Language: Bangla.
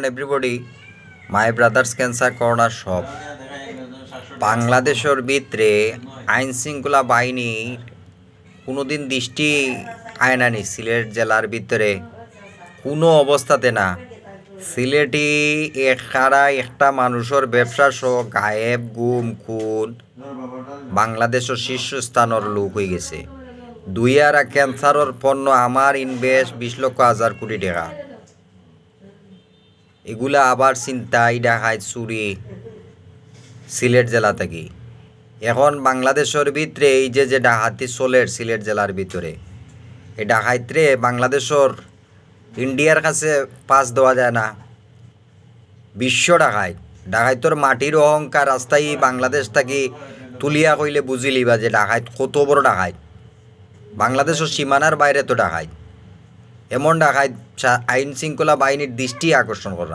এভরিবডি, মাই ব্রাদার্স ক্যান্সার করোনা সব বাংলাদেশের ভিতরে আইন শৃঙ্খলা বাহিনীর কোনোদিন দৃষ্টি আয়নানি সিলেট জেলার ভিতরে কোনো অবস্থাতে না। সিলেটি একটা মানুষের ব্যবসা সহ গায়েব গুম খুন বাংলাদেশের শীর্ষস্থানের লোক হয়ে গেছে। দুইয়ারা ক্যান্সারের পণ্য আমার ইনভেস্ট 20,00,000 টাকা। এগুলা আবার ছিনতাই ডাকাত চুরি সিলেট জেলা থেকে। এখন বাংলাদেশের ভিতরে এই যে ডাকাতি চলে সিলেট জেলার ভিতরে, এই ডাকাইতরে বাংলাদেশের ইন্ডিয়ার কাছে পাস দেওয়া যায় না। বিশ্ব ডাকাইতর মাটির অহংকার রাস্তায় বাংলাদেশ থেকে তুলিয়া কইলে বুঝিলিবা যে ডাকাইত কত বড় ডাকাইত। বাংলাদেশের সীমানার বাইরে তো ডাকাইত, এমন ডাকাইত আইন শৃঙ্খলা বাহিনীর দৃষ্টি আকর্ষণ করা।